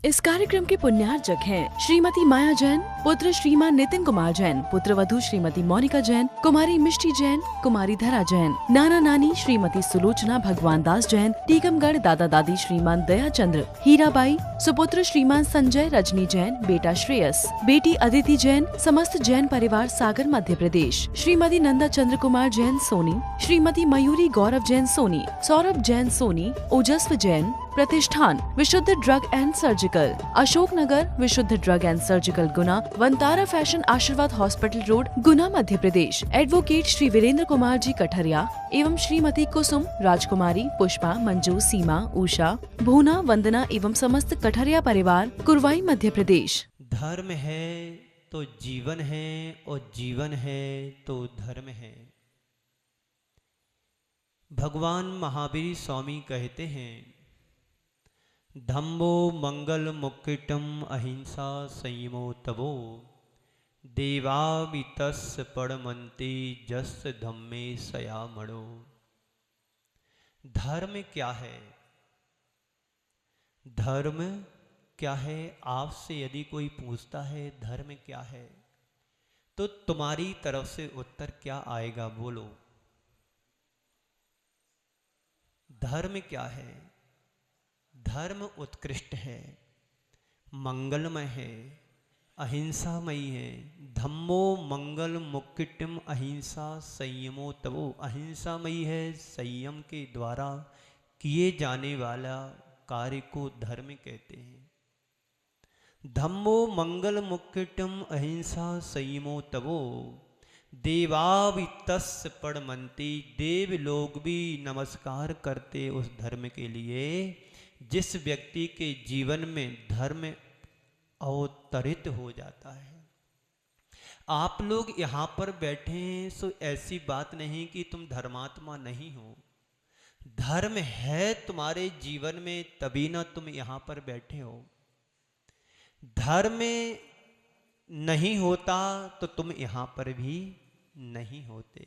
इस कार्यक्रम के पुण्यार्जक हैं श्रीमती माया जैन, पुत्र श्रीमान नितिन कुमार जैन, पुत्र वधू श्रीमती मोनिका जैन, कुमारी मिष्टी जैन, कुमारी धरा जैन, नाना नानी श्रीमती सुलोचना भगवान दास जैन, टीकमगढ़ दादा दादी श्रीमान दया चंद्र हीराबाई, सुपुत्र श्रीमान संजय रजनी जैन, बेटा श्रेयस, बेटी अदिति जैन, समस्त जैन परिवार सागर मध्य प्रदेश, श्रीमती नंदा चंद्र कुमार जैन सोनी, श्रीमती मयूरी गौरव जैन सोनी, सौरभ जैन सोनी, ओजस्व जैन, प्रतिष्ठान विशुद्ध ड्रग एंड सर्जिकल, अशोकनगर विशुद्ध drug and surgical Guna, Vantara fashion आशीर्वाद हॉस्पिटल रोड गुना मध्य प्रदेश, एडवोकेट श्री वीरेंद्र कुमार जी कठरिया एवं श्रीमती कुसुम राजकुमारी, पुष्पा, मंजू, सीमा, उषा, भूना, वंदना एवं समस्त कठरिया परिवार कुरवाई मध्य प्रदेश। धर्म है तो जीवन है और जीवन है तो धर्म है। भगवान महावीर स्वामी कहते हैं, धम्मो मंगल मुक्किटम अहिंसा संयमो तवो देवामितस् पड़मन्ते जस धम्मे सयामणो। धर्म क्या है? धर्म क्या है? आपसे यदि कोई पूछता है धर्म क्या है, तो तुम्हारी तरफ से उत्तर क्या आएगा? बोलो, धर्म क्या है? धर्म उत्कृष्ट है, मंगलमय है, अहिंसामयी है। धम्मो मंगल मुक्किटम अहिंसा संयमो तवो। अहिंसामयी है, संयम के द्वारा किए जाने वाला कार्य को धर्म कहते हैं। धम्मो मंगल मुक्किटम अहिंसा संयमो तवो देवावितस् पड़मन्ति। देव लोग भी नमस्कार करते उस धर्म के लिए जिस व्यक्ति के जीवन में धर्म अवतरित हो जाता है। आप लोग यहाँ पर बैठे हैं, सो ऐसी बात नहीं कि तुम धर्मात्मा नहीं हो। धर्म है तुम्हारे जीवन में, तभी ना तुम यहाँ पर बैठे हो। धर्म नहीं होता तो तुम यहाँ पर भी नहीं होते।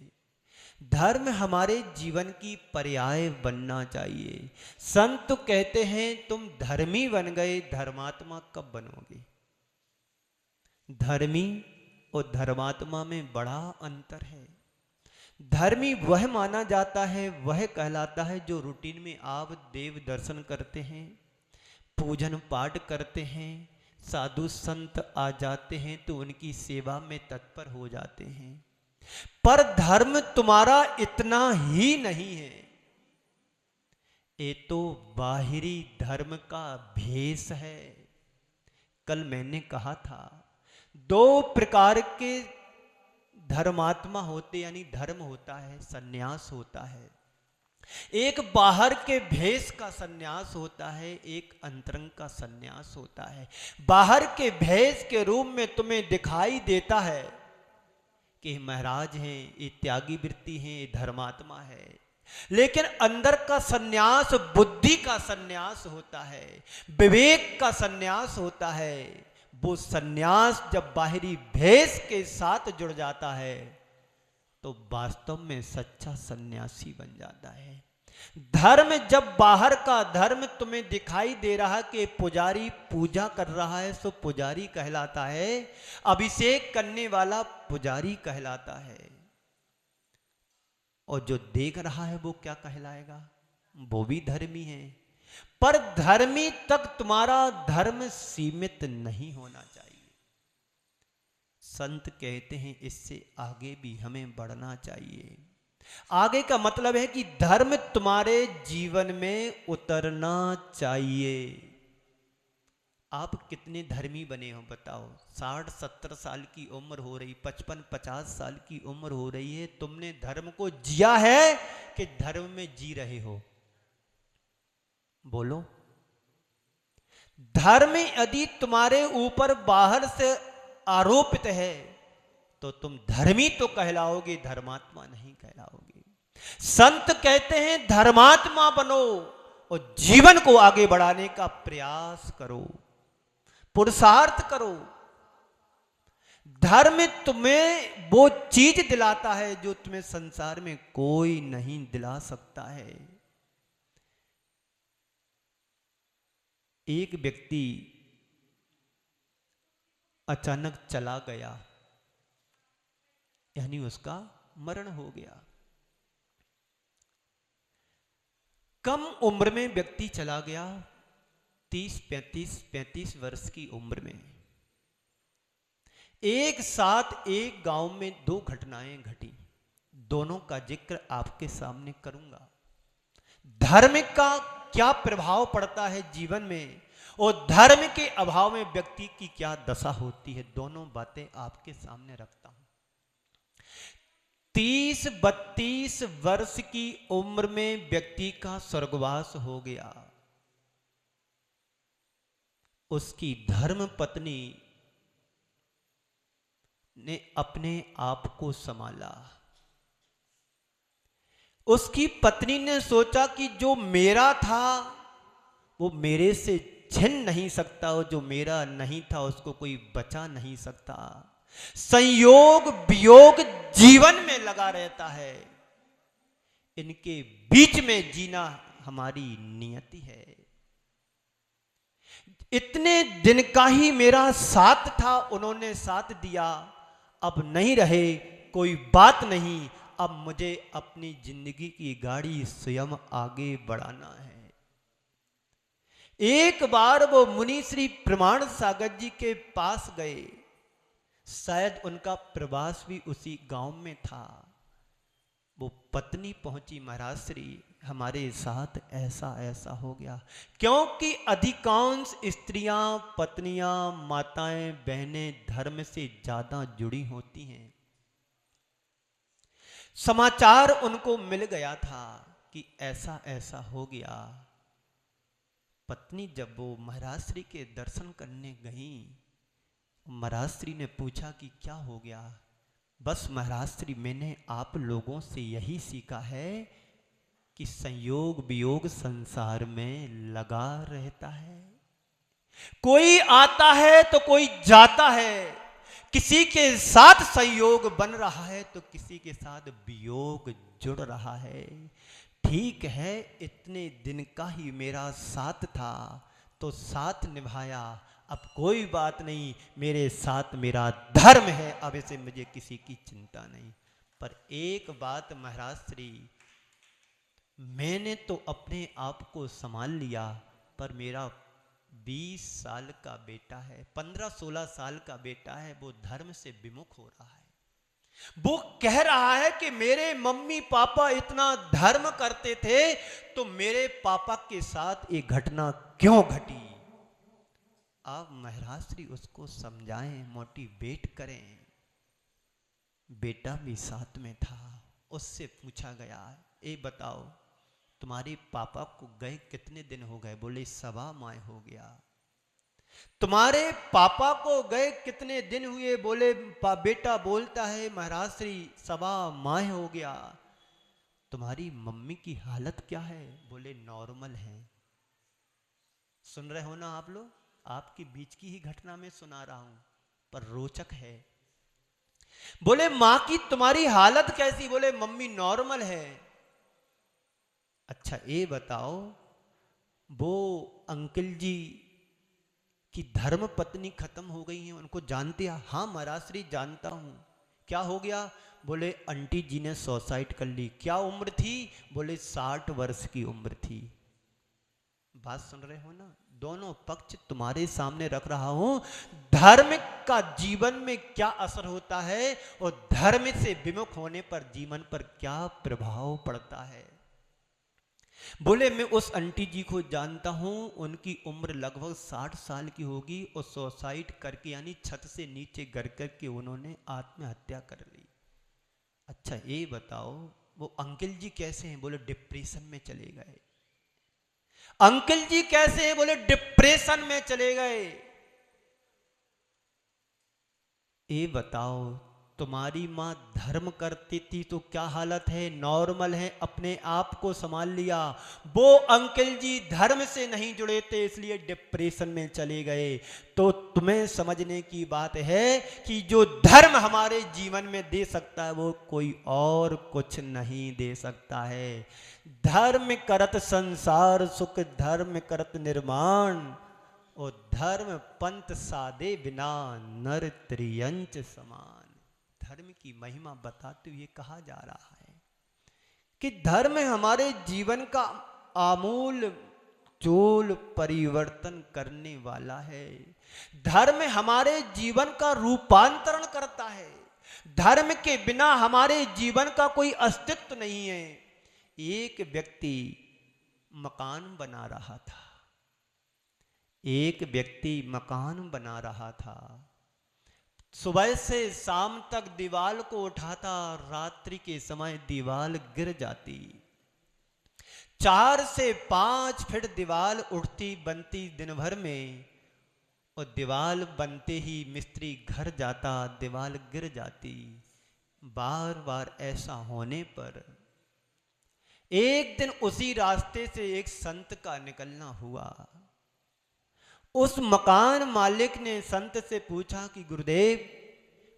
धर्म हमारे जीवन की पर्याय बनना चाहिए। संत कहते हैं तुम धर्मी बन गए, धर्मात्मा कब बनोगे? धर्मी और धर्मात्मा में बड़ा अंतर है। धर्मी वह माना जाता है, वह कहलाता है जो रूटीन में आप देव दर्शन करते हैं, पूजन पाठ करते हैं, साधु संत आ जाते हैं तो उनकी सेवा में तत्पर हो जाते हैं। पर धर्म तुम्हारा इतना ही नहीं है, ये तो बाहरी धर्म का भेष है। कल मैंने कहा था, दो प्रकार के धर्मात्मा होते, यानी धर्म होता है, सन्यास होता है। एक बाहर के भेष का सन्यास होता है, एक अंतरंग का सन्यास होता है। बाहर के भेष के रूप में तुम्हें दिखाई देता है कि महाराज हैं, ये त्यागी वृत्ति हैं, ये धर्मात्मा है। लेकिन अंदर का सन्यास बुद्धि का सन्यास होता है, विवेक का सन्यास होता है। वो सन्यास जब बाहरी भेष के साथ जुड़ जाता है तो वास्तव में सच्चा सन्यासी बन जाता है। धर्म जब बाहर का धर्म तुम्हें दिखाई दे रहा कि पुजारी पूजा कर रहा है, सो पुजारी कहलाता है। अभिषेक करने वाला पुजारी कहलाता है। और जो देख रहा है वो क्या कहलाएगा? वो भी धर्मी है। पर धर्मी तक तुम्हारा धर्म सीमित नहीं होना चाहिए। संत कहते हैं इससे आगे भी हमें बढ़ना चाहिए। आगे का मतलब है कि धर्म तुम्हारे जीवन में उतरना चाहिए। आप कितने धर्मी बने हो बताओ? 60-70 साल की उम्र हो रही, 55-50 साल की उम्र हो रही है, तुमने धर्म को जिया है कि धर्म में जी रहे हो? बोलो। धर्म यदि तुम्हारे ऊपर बाहर से आरोपित है तो तुम धर्मी तो कहलाओगे, धर्मात्मा नहीं कहलाओगे। संत कहते हैं धर्मात्मा बनो और जीवन को आगे बढ़ाने का प्रयास करो, पुरुषार्थ करो। धर्म तुम्हें वो चीज दिलाता है जो तुम्हें संसार में कोई नहीं दिला सकता है। एक व्यक्ति अचानक चला गया, यानी उसका मरण हो गया। कम उम्र में व्यक्ति चला गया, 35 वर्ष की उम्र में। एक साथ एक गांव में दो घटनाएं घटी, दोनों का जिक्र आपके सामने करूंगा। धर्म का क्या प्रभाव पड़ता है जीवन में और धर्म के अभाव में व्यक्ति की क्या दशा होती है, दोनों बातें आपके सामने रखता हूं। 30-32 वर्ष की उम्र में व्यक्ति का स्वर्गवास हो गया। उसकी धर्म पत्नी ने अपने आप को संभाला। उसकी पत्नी ने सोचा कि जो मेरा था वो मेरे से छिन नहीं सकता, और जो मेरा नहीं था उसको कोई बचा नहीं सकता। संयोग वियोग जीवन में लगा रहता है, इनके बीच में जीना हमारी नियति है। इतने दिन का ही मेरा साथ था, उन्होंने साथ दिया, अब नहीं रहे, कोई बात नहीं, अब मुझे अपनी जिंदगी की गाड़ी स्वयं आगे बढ़ाना है। एक बार वो मुनि श्री प्रमाण सागर जी के पास गए, शायद उनका प्रवास भी उसी गांव में था। वो पत्नी पहुंची, महाराज श्री हमारे साथ ऐसा ऐसा हो गया। क्योंकि अधिकांश स्त्रियां, पत्नियां, माताएं, बहनें धर्म से ज्यादा जुड़ी होती हैं। समाचार उनको मिल गया था कि ऐसा ऐसा हो गया। पत्नी जब वो महाराज श्री के दर्शन करने गई, महाराज श्री ने पूछा कि क्या हो गया। बस महाराज श्री, मैंने आप लोगों से यही सीखा है कि संयोग वियोग संसार में लगा रहता है। कोई आता है तो कोई जाता है, किसी के साथ संयोग बन रहा है तो किसी के साथ वियोग जुड़ रहा है। ठीक है, इतने दिन का ही मेरा साथ था तो साथ निभाया, अब कोई बात नहीं, मेरे साथ मेरा धर्म है, अब इसे मुझे किसी की चिंता नहीं। पर एक बात महाराज श्री, मैंने तो अपने आप को संभाल लिया, पर मेरा 20 साल का बेटा है, 15-16 साल का बेटा है, वो धर्म से विमुख हो रहा है। वो कह रहा है कि मेरे मम्मी पापा इतना धर्म करते थे तो मेरे पापा के साथ ये घटना क्यों घटी। आप महाराज श्री उसको समझाएं, मोटिवेट करें। बेटा भी साथ में था, उससे पूछा गया, ये बताओ तुम्हारे पापा को गए कितने दिन हो गए। बोले 1.25 माह हो गया। तुम्हारे पापा को गए कितने दिन हुए। बोले बेटा बोलता है महाराज श्री 1.25 माह हो गया। तुम्हारी मम्मी की हालत क्या है। बोले नॉर्मल है। सुन रहे हो ना आप लोग, आपके बीच की ही घटना में सुना रहा हूं, पर रोचक है। बोले मां की तुम्हारी हालत कैसी। बोले मम्मी नॉर्मल है। अच्छा ये बताओ, वो अंकल जी की धर्म पत्नी खत्म हो गई है, उनको जानते हैं। हाँ महाराज श्री जानता हूं। क्या हो गया। बोले आंटी जी ने सुसाइड कर ली। क्या उम्र थी। बोले 60 वर्ष की उम्र थी। बात सुन रहे हो ना, दोनों पक्ष तुम्हारे सामने रख रहा हूं। धर्म का जीवन में क्या असर होता है और धर्म से विमुख होने पर जीवन पर क्या प्रभाव पड़ता है। बोले मैं उस आंटी जी को जानता हूं, उनकी उम्र लगभग 60 साल की होगी और सुसाइड करके यानी छत से नीचे गिर करके उन्होंने आत्महत्या कर ली। अच्छा ये बताओ वो अंकल जी कैसे हैं। बोले डिप्रेशन में चले गए। अंकल जी कैसे हैं। बोले डिप्रेशन में चले गए। ये बताओ तुम्हारी मां धर्म करती थी तो क्या हालत है। नॉर्मल है, अपने आप को संभाल लिया। वो अंकल जी धर्म से नहीं जुड़े थे इसलिए डिप्रेशन में चले गए। तो तुम्हें समझने की बात है कि जो धर्म हमारे जीवन में दे सकता है वो कोई और कुछ नहीं दे सकता है। धर्म करत संसार सुख, धर्म करत निर्माण, और धर्म पंथ साधे बिना नर त्रियंच समान। धर्म की महिमा बताते हुए कहा जा रहा है कि धर्म हमारे जीवन का आमूल चूल परिवर्तन करने वाला है। धर्म हमारे जीवन का रूपांतरण करता है। धर्म के बिना हमारे जीवन का कोई अस्तित्व नहीं है। एक व्यक्ति मकान बना रहा था, एक व्यक्ति मकान बना रहा था। सुबह से शाम तक दीवार को उठाता, रात्रि के समय दीवार गिर जाती। 4 से 5 फीट दीवार उठती बनती दिन भर में, और दीवार बनते ही मिस्त्री घर जाता, दीवार गिर जाती। बार बार ऐसा होने पर एक दिन उसी रास्ते से एक संत का निकलना हुआ। उस मकान मालिक ने संत से पूछा कि गुरुदेव,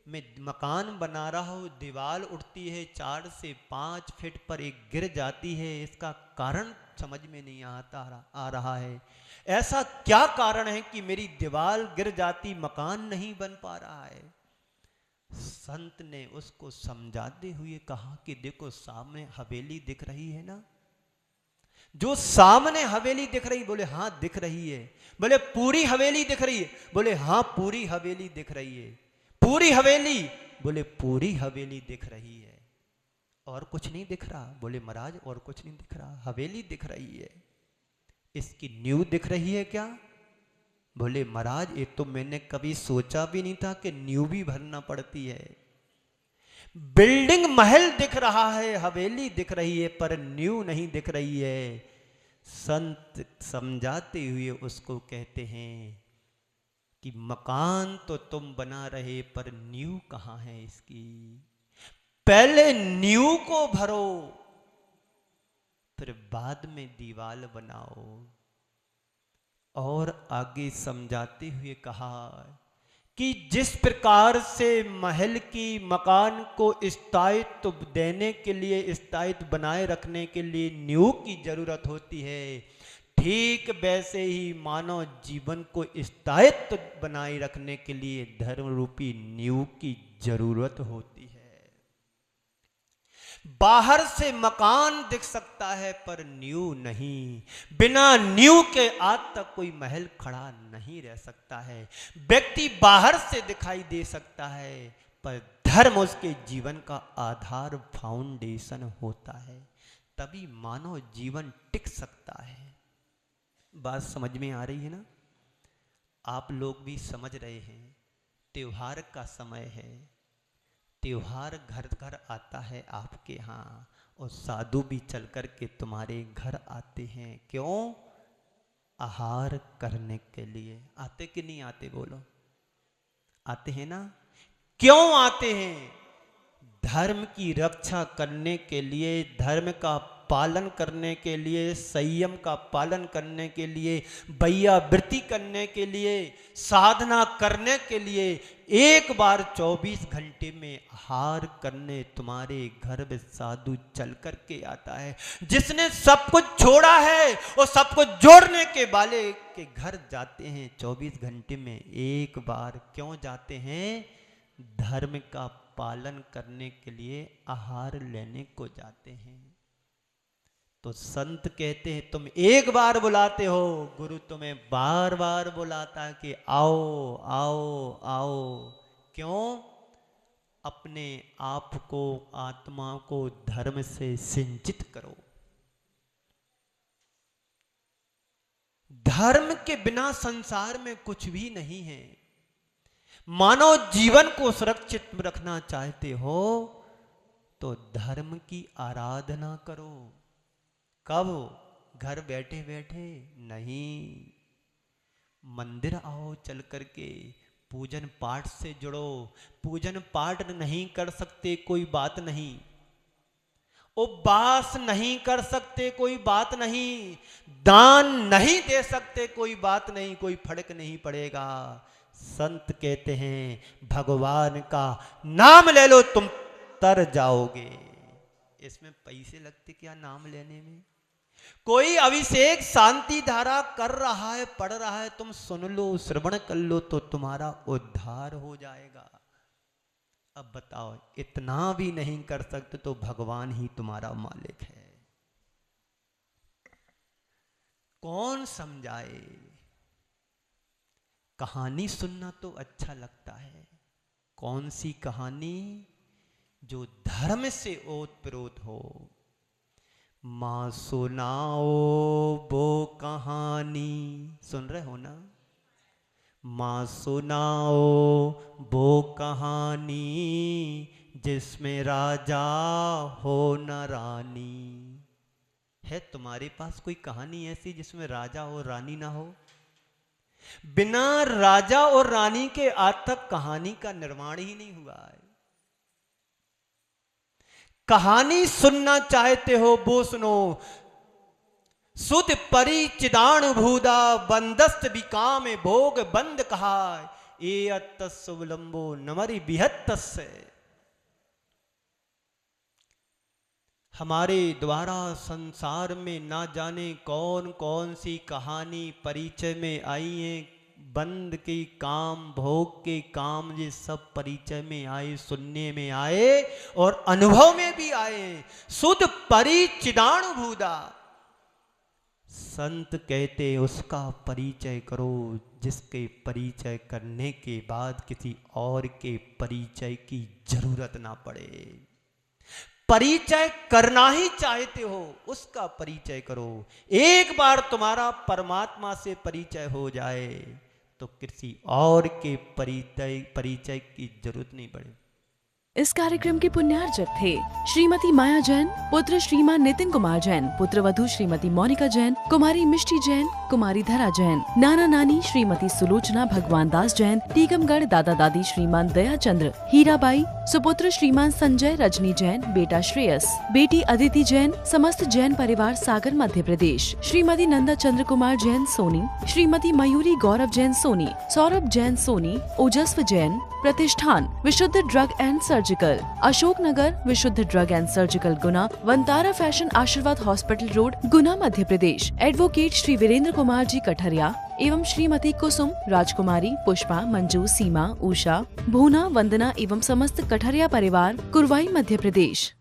मैं मकान बना रहा हूँ, दीवार उठती है 4 से 5 फीट पर एक गिर जाती है, इसका कारण समझ में नहीं आ रहा है। ऐसा क्या कारण है कि मेरी दीवार गिर जाती, मकान नहीं बन पा रहा है। संत ने उसको समझाते हुए कहा कि देखो, सामने हवेली दिख रही है ना, जो सामने हवेली दिख रही, बोले हाँ दिख रही है। बोले पूरी हवेली दिख रही है, बोले हाँ पूरी हवेली दिख रही है। पूरी हवेली, बोले पूरी हवेली दिख रही है। और कुछ नहीं दिख रहा, बोले महाराज और कुछ नहीं दिख रहा, हवेली दिख रही है। इसकी नींव दिख रही है क्या? बोले महाराज ये तो मैंने कभी सोचा भी नहीं था कि नींव भी भरना पड़ती है। बिल्डिंग महल दिख रहा है, हवेली दिख रही है, पर नींव नहीं दिख रही है। संत समझाते हुए उसको कहते हैं कि मकान तो तुम बना रहे, पर नींव कहाँ है इसकी? पहले नींव को भरो, फिर बाद में दीवार बनाओ। और आगे समझाते हुए कहा कि जिस प्रकार से महल की मकान को स्थायित्व देने के लिए, स्थायित्व बनाए रखने के लिए नींव की जरूरत होती है, ठीक वैसे ही मानव जीवन को स्थायित्व बनाए रखने के लिए धर्म रूपी नींव की जरूरत होती है। बाहर से मकान दिख सकता है पर नींव नहीं। बिना नींव के आज तक कोई महल खड़ा नहीं रह सकता है। व्यक्ति बाहर से दिखाई दे सकता है, पर धर्म उसके जीवन का आधार, फाउंडेशन होता है, तभी मानव जीवन टिक सकता है। बात समझ में आ रही है ना? आप लोग भी समझ रहे हैं, त्योहार का समय है, त्योहार घर घर आता है आपके यहाँ, और साधु भी चल कर के तुम्हारे घर आते हैं। क्यों? आहार करने के लिए। आते कि नहीं आते? बोलो, आते हैं ना? क्यों आते हैं? धर्म की रक्षा करने के लिए, धर्म का पालन करने के लिए, संयम का पालन करने के लिए, वैयावृत्ति करने के लिए, साधना करने के लिए। एक बार 24 घंटे में आहार करने तुम्हारे घर में साधु चल कर के आता है। जिसने सब कुछ छोड़ा है और सब कुछ जोड़ने के वाले के घर जाते हैं 24 घंटे में एक बार। क्यों जाते हैं? धर्म का पालन करने के लिए, आहार लेने को जाते हैं। तो संत कहते हैं तुम एक बार बुलाते हो, गुरु तुम्हें बार बार बुलाता है कि आओ आओ आओ। क्यों? अपने आप को, आत्मा को धर्म से सिंचित करो। धर्म के बिना संसार में कुछ भी नहीं है। मानव जीवन को सुरक्षित रखना चाहते हो तो धर्म की आराधना करो। कब? घर बैठे बैठे नहीं, मंदिर आओ चल करके, पूजन पाठ से जुड़ो। पूजन पाठ नहीं कर सकते कोई बात नहीं, उपवास नहीं कर सकते कोई बात नहीं, दान नहीं दे सकते कोई बात नहीं, कोई फर्क नहीं पड़ेगा। संत कहते हैं भगवान का नाम ले लो तुम तर जाओगे। इसमें पैसे लगते क्या नाम लेने में? कोई अभिषेक शांति धारा कर रहा है, पढ़ रहा है, तुम सुन लो, श्रवण कर लो तो तुम्हारा उद्धार हो जाएगा। अब बताओ, इतना भी नहीं कर सकते तो भगवान ही तुम्हारा मालिक है, कौन समझाए। कहानी सुनना तो अच्छा लगता है, कौन सी कहानी? जो धर्म से ओतप्रोत हो। माँ सुनाओ वो कहानी, सुन रहे हो ना? माँ सुनाओ वो कहानी जिसमें राजा हो न रानी। है तुम्हारे पास कोई कहानी ऐसी जिसमें राजा और रानी ना हो? बिना राजा और रानी के आज तक कहानी का निर्माण ही नहीं हुआ है। कहानी सुनना चाहते हो वो सुनो। सुत परिचिदान भूदा बंदस्त विकाम भोग बंद कहा ए अतस्व विलंबो नमरि बिहत्तस्य। हमारे द्वारा संसार में ना जाने कौन कौन सी कहानी परिचय में आई है। बंद के काम, भोग के काम, ये सब परिचय में आए, सुनने में आए और अनुभव में भी आए। सुध परिचिदानुभूदा, संत कहते उसका परिचय करो जिसके परिचय करने के बाद किसी और के परिचय की जरूरत ना पड़े। परिचय करना ही चाहते हो, उसका परिचय करो। एक बार तुम्हारा परमात्मा से परिचय हो जाए तो किसी और के परिचय की जरूरत नहीं पड़े। इस कार्यक्रम के पुण्यार्चक थे श्रीमती माया जैन, पुत्र श्रीमान नितिन कुमार जैन, पुत्र वधू श्रीमती मोनिका जैन, कुमारी मिष्टी जैन, कुमारी धरा जैन, नाना नानी श्रीमती सुलोचना भगवान दास जैन, टीकमगढ़ दादा दादी श्रीमान दया चंद्र, हीराबाई, सुपुत्र श्रीमान संजय रजनी जैन, बेटा श्रेयस, बेटी अदिति जैन, समस्त जैन परिवार सागर मध्य प्रदेश, श्रीमती नंदा चंद्र कुमार जैन सोनी, श्रीमती मयूरी गौरव जैन सोनी, सौरभ जैन सोनी, ओजस्व जैन, प्रतिष्ठान विशुद्ध drug and surgical, Ashok Nagar विशुद्ध drug and surgical Guna, Vantara fashion आशीर्वाद हॉस्पिटल रोड गुना मध्य प्रदेश, एडवोकेट श्री वीरेंद्र कुमार जी कठरिया एवं श्रीमती कुसुम, राजकुमारी, पुष्पा, मंजू, सीमा, उषा, भूना, वंदना एवं समस्त कठरिया परिवार कुरवाई मध्य प्रदेश।